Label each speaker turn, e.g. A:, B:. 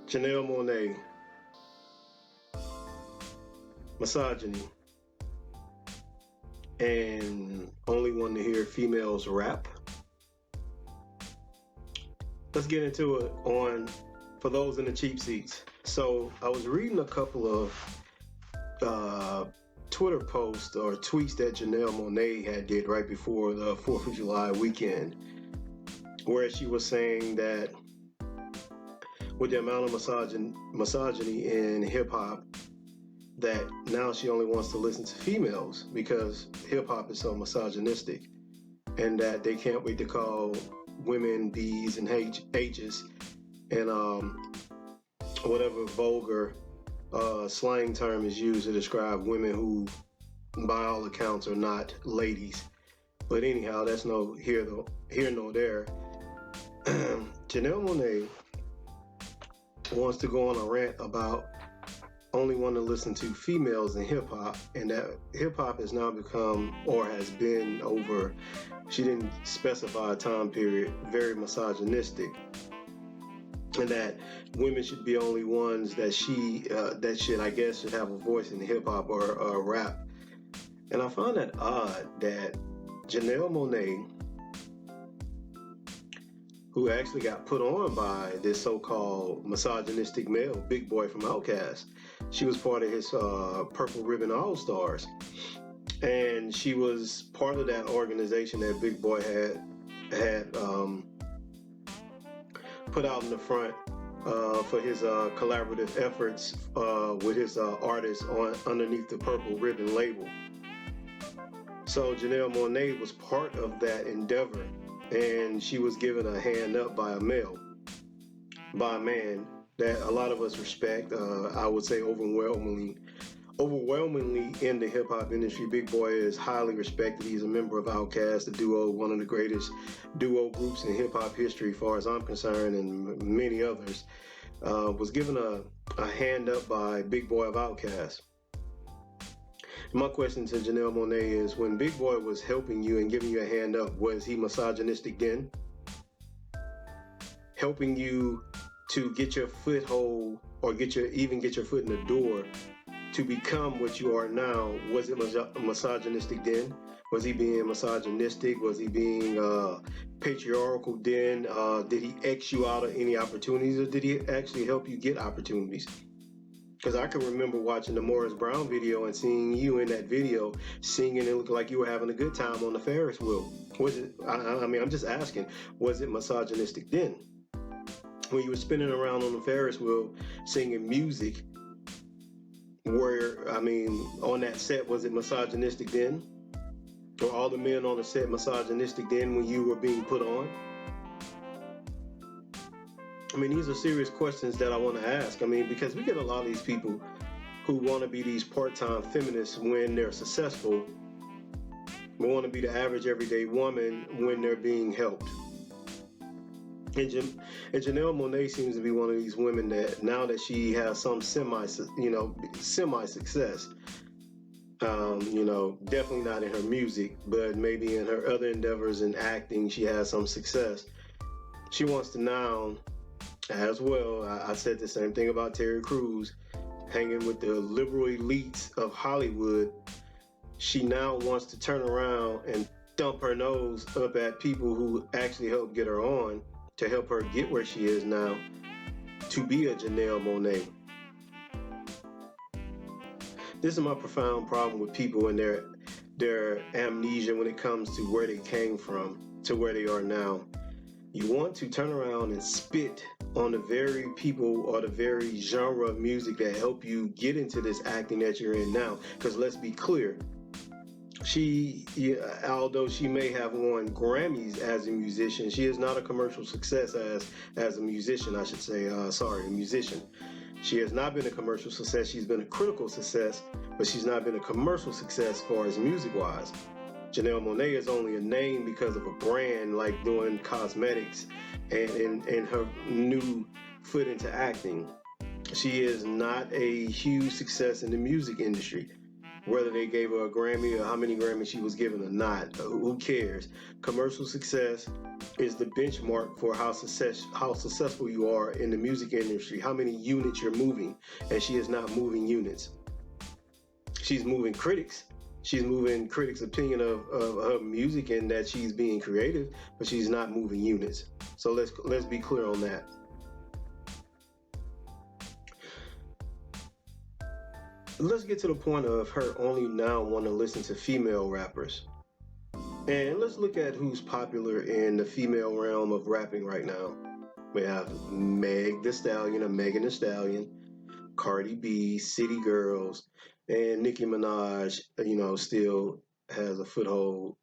A: Janelle Monáe, misogyny, and only one to hear females rap. Let's get into it on for those in the cheap seats. So I was reading a couple of Twitter posts or tweets that Janelle Monáe had did right before the 4th of July weekend, where she was saying that with the amount of misogyny in hip-hop, that now she only wants to listen to females because hip-hop is so misogynistic, and that they can't wait to call women B's and H's and whatever vulgar slang term is used to describe women who, by all accounts, are not ladies. But anyhow, that's no here nor there. Janelle Monáe wants to go on a rant about only want to listen to females in hip-hop, and that hip-hop has now become, or has been over, she didn't specify a time period, very misogynistic, and that women should be only ones that should have a voice in hip-hop or rap. And I find that odd that Janelle Monáe, who actually got put on by this so-called misogynistic male, Big Boy from Outkast. She was part of his Purple Ribbon All-Stars. And she was part of that organization that Big Boy had put out in the front for his collaborative efforts with his artists underneath the Purple Ribbon label. So Janelle Monáe was part of that endeavor, and she was given a hand up by a man that a lot of us respect. I would say overwhelmingly in the hip-hop industry. Big Boy is highly respected. He's a member of Outkast, the duo, one of the greatest duo groups in hip-hop history, as far as I'm concerned, and many others. Was given a hand up by Big Boy of Outkast. My question to Janelle Monáe is, when Big Boy was helping you and giving you a hand up, was he misogynistic then? Helping you to get your foothold or get your foot in the door to become what you are now, was it misogynistic then? Was he being misogynistic? Was he being patriarchal then? Did he X you out of any opportunities, or did he actually help you get opportunities? Because I can remember watching the Morris Brown video and seeing you in that video singing and looking like you were having a good time on the Ferris wheel. Was it? I'm just asking, was it misogynistic then? When you were spinning around on the Ferris wheel singing music, on that set, was it misogynistic then? Were all the men on the set misogynistic then when you were being put on? These are serious questions that I want to ask. Because we get a lot of these people who want to be these part-time feminists when they're successful, but want to be the average everyday woman when they're being helped. And Janelle Monáe seems to be one of these women that, now that she has some semi-success, definitely not in her music, but maybe in her other endeavors in acting, she has some success. She wants to now, as well, I said the same thing about Terry Crews, hanging with the liberal elites of Hollywood. She now wants to turn around and thump her nose up at people who actually helped get her on, to help her get where she is now, to be a Janelle Monáe. This is my profound problem with people and their amnesia when it comes to where they came from to where they are now. You want to turn around and spit on the very people or the very genre of music that help you get into this acting that you're in now. Because let's be clear, although she may have won Grammys as a musician, she is not a commercial success as a musician, I should say. A musician. She has not been a commercial success. She's been a critical success, but she's not been a commercial success as far as music-wise. Janelle Monáe is only a name because of a brand, like doing cosmetics and her new foot into acting. She is not a huge success in the music industry. whether they gave her a Grammy or how many Grammys she was given or not. Who cares? Commercial success is the benchmark for how successful you are in the music industry, how many units you're moving, and she is not moving units. She's moving critics. She's moving critics' opinion of her music and that she's being creative, but she's not moving units. So let's be clear on that. Let's get to the point of her only now want to listen to female rappers. And let's look at who's popular in the female realm of rapping right now. We have Meg the Stallion, or Megan the Stallion, Cardi B, City Girls, and Nicki Minaj, still has a foothold